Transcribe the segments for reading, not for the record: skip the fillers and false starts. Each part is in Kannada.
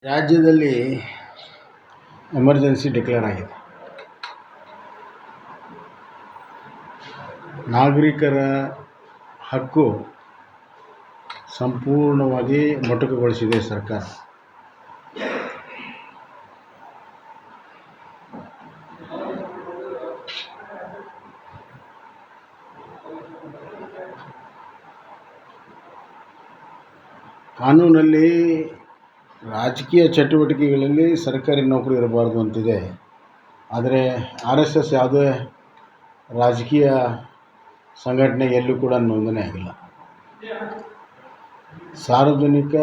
ರಾಜ್ಯದಲ್ಲಿ ಎಮರ್ಜೆನ್ಸಿ ಡಿಕ್ಲೇರ್ ಆಗಿದೆ. ನಾಗರಿಕರ ಹಕ್ಕು ಸಂಪೂರ್ಣವಾಗಿ ಮೊಟಕುಗೊಳಿಸಿದೆ ಸರ್ಕಾರ. ಕಾನೂನಲ್ಲಿ ರಾಜಕೀಯ ಚಟುವಟಿಕೆಗಳಲ್ಲಿ ಸರ್ಕಾರಿ ನೌಕರಿ ಇರಬಾರ್ದು ಅಂತಿದೆ. ಆದರೆ RSS ಯಾವುದೇ ರಾಜಕೀಯ ಸಂಘಟನೆ ಎಲ್ಲೂ ಕೂಡ ನೋಂದಣಿ ಆಗಿಲ್ಲ. ಸಾರ್ವಜನಿಕ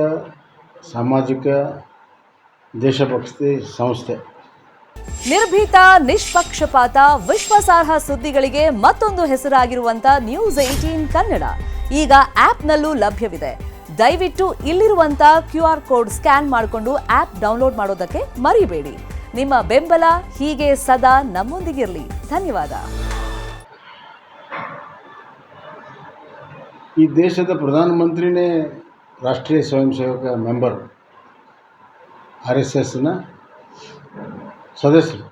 ಸಾಮಾಜಿಕ ದೇಶಭಕ್ತಿ ಸಂಸ್ಥೆ. ನಿರ್ಭೀತ, ನಿಷ್ಪಕ್ಷಪಾತ, ವಿಶ್ವಾಸಾರ್ಹ ಸುದ್ದಿಗಳಿಗೆ ಮತ್ತೊಂದು ಹೆಸರಾಗಿರುವಂತ News18 ಕನ್ನಡ ಈಗ ಆಪ್ನಲ್ಲೂ ಲಭ್ಯವಿದೆ. ದಯವಿಟ್ಟು ಇಲ್ಲಿರುವಂತ QR ಕೋಡ್ ಸ್ಕ್ಯಾನ್ ಮಾಡಿಕೊಂಡು ಆಪ್ ಡೌನ್ಲೋಡ್ ಮಾಡೋದಕ್ಕೆ ಮರಿಬೇಡಿ. ನಿಮ್ಮ ಬೆಂಬಲ ಹೀಗೆ ಸದಾ ನಮ್ಮೊಂದಿಗಿರಲಿ. ಧನ್ಯವಾದ. ಈ ದೇಶದ ಪ್ರಧಾನಮಂತ್ರಿನೇ ರಾಷ್ಟ್ರೀಯ ಸ್ವಯಂ ಸೇವಕ ಮೆಂಬರ್, RSSನ ಸದಸ್ಯರು.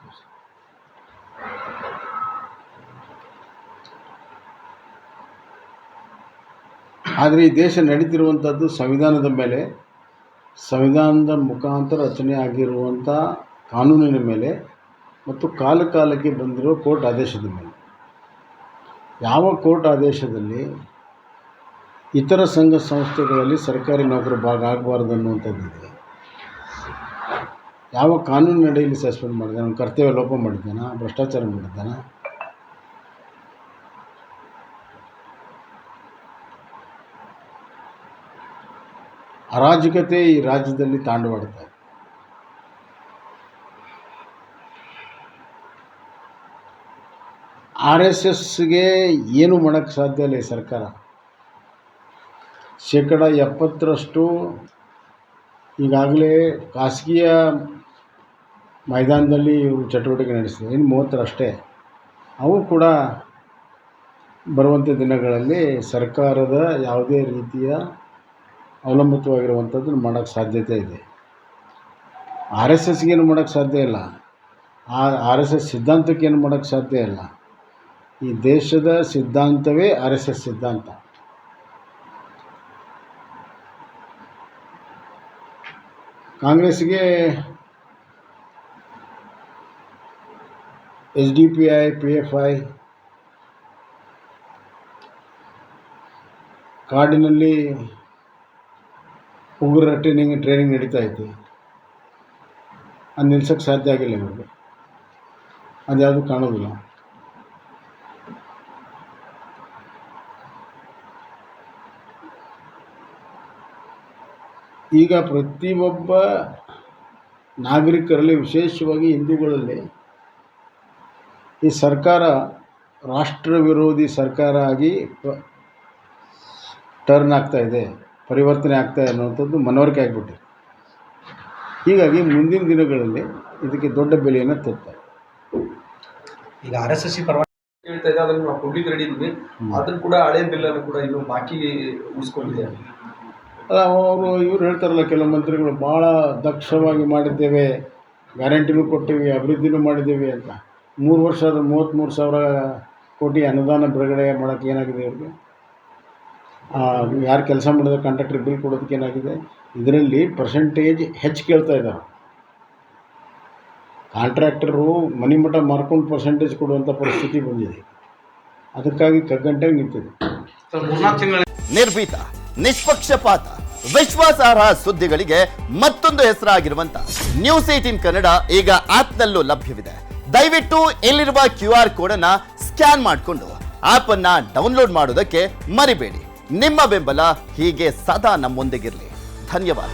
ಆದರೆ ಈ ದೇಶ ನಡೀತಿರುವಂಥದ್ದು ಸಂವಿಧಾನದ ಮೇಲೆ, ಸಂವಿಧಾನದ ಮುಖಾಂತರ ರಚನೆ ಆಗಿರುವಂಥ ಕಾನೂನಿನ ಮೇಲೆ ಮತ್ತು ಕಾಲಕ್ಕೆ ಬಂದಿರೋ ಕೋರ್ಟ್ ಆದೇಶದ ಮೇಲೆ. ಯಾವ ಕೋರ್ಟ್ ಆದೇಶದಲ್ಲಿ ಇತರ ಸಂಘ ಸಂಸ್ಥೆಗಳಲ್ಲಿ ಸರ್ಕಾರಿ ನೌಕರು ಭಾಗ ಆಗಬಾರ್ದು ಅನ್ನುವಂಥದ್ದಿದೆ. ಯಾವ ಕಾನೂನು ಅಡಿಯಲ್ಲಿ ಸಸ್ಪೆಂಡ್ ಮಾಡಿದ್ದಾನೆ? ಕರ್ತವ್ಯ ಲೋಪ ಮಾಡಿದ್ದಾನೆ? ಭ್ರಷ್ಟಾಚಾರ ಮಾಡಿದ್ದಾನೆ? ಅರಾಜಕತೆ ಈ ರಾಜ್ಯದಲ್ಲಿ ತಾಂಡವಾಡ್ತಾ ಇದೆ. RSSಗೆ ಏನು ಮಾಡೋಕ್ಕೆ ಸಾಧ್ಯ ಇಲ್ಲ. ಈ ಸರ್ಕಾರ 70% ಈಗಾಗಲೇ ಖಾಸಗಿಯ ಮೈದಾನದಲ್ಲಿ ಇವರು ಚಟುವಟಿಕೆ ನಡೆಸಿದೆ. ಇನ್ನು 30 ಅಷ್ಟೇ. ಅವು ಕೂಡ ಬರುವಂಥ ದಿನಗಳಲ್ಲಿ ಸರ್ಕಾರದ ಯಾವುದೇ ರೀತಿಯ ಅವಲಂಬಿತವಾಗಿರುವಂಥದ್ದನ್ನು ಮಾಡೋಕ್ಕೆ ಸಾಧ್ಯತೆ ಇದೆ. RSSಗೇನು ಮಾಡೋಕ್ಕೆ ಸಾಧ್ಯ ಇಲ್ಲ. RSS ಸಿದ್ಧಾಂತಕ್ಕೇನು ಮಾಡೋಕ್ಕೆ ಸಾಧ್ಯ ಇಲ್ಲ. ಈ ದೇಶದ ಸಿದ್ಧಾಂತವೇ RSS ಸಿದ್ಧಾಂತ. ಕಾಂಗ್ರೆಸ್ಗೆ SDPI, PFI ಕಾಡಿನಲ್ಲಿ ಉಗ್ರರ ಟ್ರೈನಿಂಗ್ ನಡೀತಾ ಇತ್ತು. ಅದು ನಿಲ್ಸೋಕ್ಕೆ ಸಾಧ್ಯ ಆಗಿಲ್ಲ ಇವ್ರಿಗೆ. ಅದ್ಯಾವುದು ಕಾಣೋದಿಲ್ಲ. ಈಗ ಪ್ರತಿಯೊಬ್ಬ ನಾಗರಿಕರಲ್ಲಿ, ವಿಶೇಷವಾಗಿ ಹಿಂದೂಗಳಲ್ಲಿ, ಈ ಸರ್ಕಾರ ರಾಷ್ಟ್ರ ವಿರೋಧಿ ಸರ್ಕಾರ ಆಗಿ ಟರ್ನ್ ಆಗ್ತಾ ಇದೆ, ಪರಿವರ್ತನೆ ಆಗ್ತಾಯಿದೆ ಅನ್ನುವಂಥದ್ದು ಮನವರಿಕೆ ಆಗಿಬಿಟ್ಟಿದೆ. ಹೀಗಾಗಿ ಮುಂದಿನ ದಿನಗಳಲ್ಲಿ ಇದಕ್ಕೆ ದೊಡ್ಡ ಬೆಲೆಯನ್ನು ತರ್ತಾರೆ. ಈಗ RSS ಪರವಾಗಿ ಹೇಳ್ತಾ ಇದೆ, ಅದನ್ನು ನಾವು ಕೊಡ್ಲಿಕ್ಕೆ ರೆಡಿ ಇದ್ವಿ. ಅದನ್ನು ಕೂಡ ಹಳೆ ಬಿಲ್ಲನ್ನು ಕೂಡ ಇನ್ನು ಬಾಕಿ ಉಳಿಸ್ಕೊಂಡಿದೆ. ಇವ್ರು ಹೇಳ್ತಾರಲ್ಲ, ಕೆಲವು ಮಂತ್ರಿಗಳು ಭಾಳ ದಕ್ಷವಾಗಿ ಮಾಡಿದ್ದೇವೆ, ಗ್ಯಾರಂಟಿನೂ ಕೊಟ್ಟಿವಿ, ಅಭಿವೃದ್ಧಿನೂ ಮಾಡಿದ್ದೇವೆ ಅಂತ. 3 ವರ್ಷ ಆದರೂ 33,000 ಕೋಟಿ ಅನುದಾನ ಬಿಡುಗಡೆ ಮಾಡೋಕ್ಕೆ ಏನಾಗಿದೆ ಇವ್ರಿಗೆ? ಯಾರು ಕೆಲಸ ಮಾಡಿದ್ರೆ ಕಾಂಟ್ರಾಕ್ಟ್ರಿಗೆ ಬಿಲ್ ಕೊಡೋದಕ್ಕೆ ಏನಾಗಿದೆ? ಇದರಲ್ಲಿ ಪರ್ಸೆಂಟೇಜ್ ಹೆಚ್ಚು ಕೇಳ್ತಾ ಇದ್ದಾರೆ. ಕಾಂಟ್ರಾಕ್ಟರು ಮನೆ ಮಠ ಮಾರ್ಕೊಂಡು ಪರ್ಸೆಂಟೇಜ್ ಕೊಡುವಂಥ ಪರಿಸ್ಥಿತಿ ಬಂದಿದೆ. ಅದಕ್ಕಾಗಿ ಕಗ್ಗಂಟಾಗಿ ನಿಂತಿದೆ. ನಿರ್ಭೀತ, ನಿಷ್ಪಕ್ಷಪಾತ, ವಿಶ್ವಾಸಾರ್ಹ ಸುದ್ದಿಗಳಿಗೆ ಮತ್ತೊಂದು ಹೆಸರಾಗಿರುವಂತ News18 ಕನ್ನಡ ಈಗ ಆಪ್ನಲ್ಲೂ ಲಭ್ಯವಿದೆ. ದಯವಿಟ್ಟು ಇಲ್ಲಿರುವ QR ಕೋಡ್ ಅನ್ನ ಸ್ಕ್ಯಾನ್ ಮಾಡಿಕೊಂಡು ಆಪ್ ಅನ್ನ ಡೌನ್ಲೋಡ್ ಮಾಡೋದಕ್ಕೆ ಮರಿಬೇಡಿ. ನಿಮ್ಮ ಬೆಂಬಲ ಹೀಗೆ ಸದಾ ನಮ್ಮೊಂದಿಗಿರಲಿ. ಧನ್ಯವಾದ.